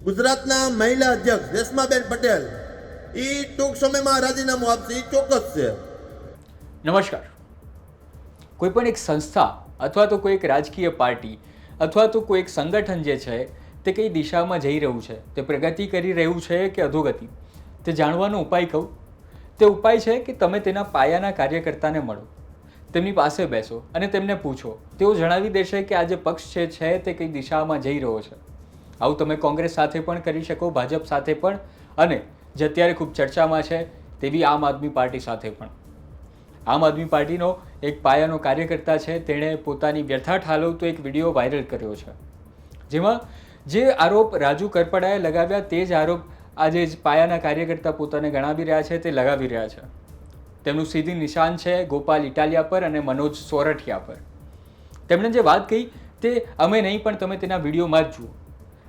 ગુજરાતના મહિલા અધ્યક્ષ રેશમાબેન પટેલ એ ટૂંક સમયમાં રાજીનામું આપશે, એ ચોક્કસ છે. નમસ્કાર. કોઈ પણ એક સંસ્થા અથવા તો કોઈ એક રાજકીય પાર્ટી અથવા તો કોઈ એક સંગઠન જે છે તે કઈ દિશામાં જઈ રહ્યું છે, તે પ્રગતિ કરી રહ્યું છે કે અધોગતિ, તે જાણવાનો ઉપાય કહું. તે ઉપાય છે કે તમે તેના પાયાના કાર્યકર્તાને મળો, તેમની પાસે બેસો અને તેમને પૂછો. તેઓ જણાવી દેશે કે આ જે પક્ષ છે તે કઈ દિશામાં જઈ રહ્યો છે. આવું તમે કોંગ્રેસ સાથે પણ કરી શકો, ભાજપ સાથે પણ, અને જે અત્યારે ખૂબ ચર્ચામાં છે તેવી આમ આદમી પાર્ટી સાથે પણ. આમ આદમી પાર્ટીનો એક પાયાનો કાર્યકર્તા છે, તેણે પોતાની વ્યથા ઠાલવતો એક વિડીયો વાયરલ કર્યો છે, જેમાં જે આરોપ રાજુ કરપડાએ લગાવ્યા તે જ આરોપ આજે જ પાયાના કાર્યકર્તા પોતાને ગણાવી રહ્યા છે તે લગાવી રહ્યા છે. તેમનું સીધી નિશાન છે ગોપાલ ઇટાલિયા પર અને મનોજ સોરઠિયા પર. તેમણે જે વાત કહી તે અમે નહીં, પણ તમે તેના વિડીયોમાં જ જુઓ.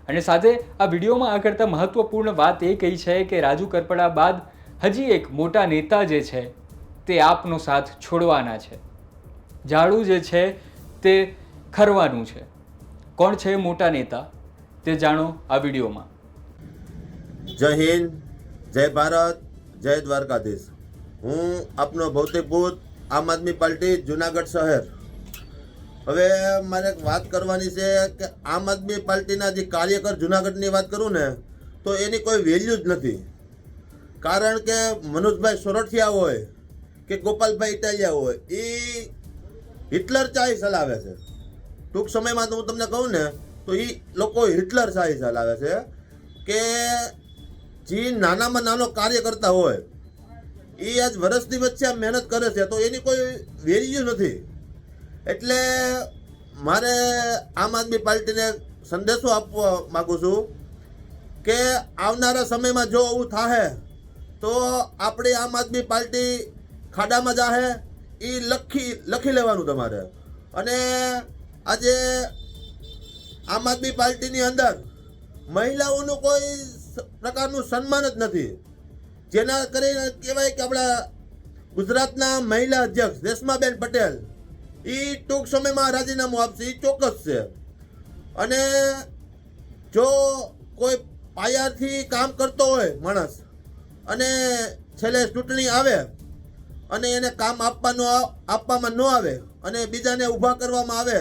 અને સાથે આ વિડીયોમાં આ કરતાં મહત્વપૂર્ણ વાત એ કહી છે કે રાજુ કરપડા બાદ હજી એક મોટા નેતા જે છે તે આપનો સાથ છોડવાના છે. ઝાડુ જે છે તે ખરવાનું છે. કોણ છે મોટા નેતા તે જાણો આ વિડીયોમાં. જય હિન્દ, જય ભારત, જય દ્વારકાધીશ. હું આપનો ભૌતિક ભૂત, આમ આદમી પાર્ટી, જુનાગઢ શહેર. હવે મારે એક વાત કરવાની છે કે આમ આદમી પાર્ટીના જે કાર્યકર જુનાગઢની વાત કરું ને તો એની કોઈ વેલ્યુ જ નથી. કારણ કે મનોજભાઈ સોરઠિયા હોય કે ગોપાલભાઈ ઇટાલિયા હોય, એ હિટલર ચાય ચલાવે છે. ટૂંક સમયમાં તો હું તમને કહું ને તો એ લોકો હિટલર ચાય ચલાવે છે કે જે નાનામાં નાનો કાર્યકર્તા હોય એ આજ વર્ષની વચ્ચે આ મહેનત કરે છે તો એની કોઈ વેલ્યુ નથી. એટલે મારે આમ આદમી પાર્ટીને સંદેશો આપવા માગું છું કે આવનારા સમયમાં જો આવું થાય તો આપણી આમ આદમી પાર્ટી ખાડામાં જાહે, એ લખી લેવાનું તમારે. અને આજે આમ આદમી પાર્ટીની અંદર મહિલાઓનું કોઈ પ્રકારનું સન્માન જ નથી, જેના કરીને કહેવાય કે આપણા ગુજરાતના મહિલા અધ્યક્ષ રેશમાબેન પટેલ એ ટૂંક સમયમાં રાજીનામું આપશે, એ ચોક્કસ છે. અને જો કોઈ પાયાથી કામ કરતો હોય માણસ અને છેલ્લે ચૂંટણી આવે અને એને કામ આપવામાં ન આવે અને બીજાને ઊભા કરવામાં આવે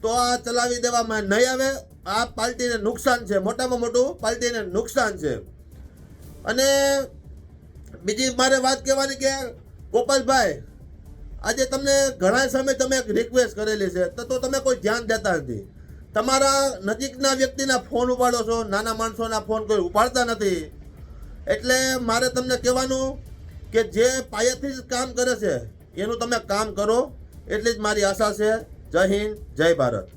તો આ ચલાવી દેવામાં નહીં આવે. આ પાર્ટીને નુકસાન છે, મોટામાં મોટું પાર્ટીને નુકસાન છે. અને બીજી મારે વાત કહેવાની કે ગોપાલભાઈ, આજે તમને ઘણા સમય તમે એક રિક્વેસ્ટ કરેલી છે તો તમે કોઈ ધ્યાન દેતા નથી. તમારા નજીકના વ્યક્તિના ફોન ઉપાડો છો, નાના માણસોના ફોન કોઈ ઉપાડતા નથી. એટલે મારે તમને કહેવાનું કે જે પાયાથી જ કામ કરે છે એનું તમે કામ કરો, એટલી જ મારી આશા છે. જય હિન્દ, જય ભારત.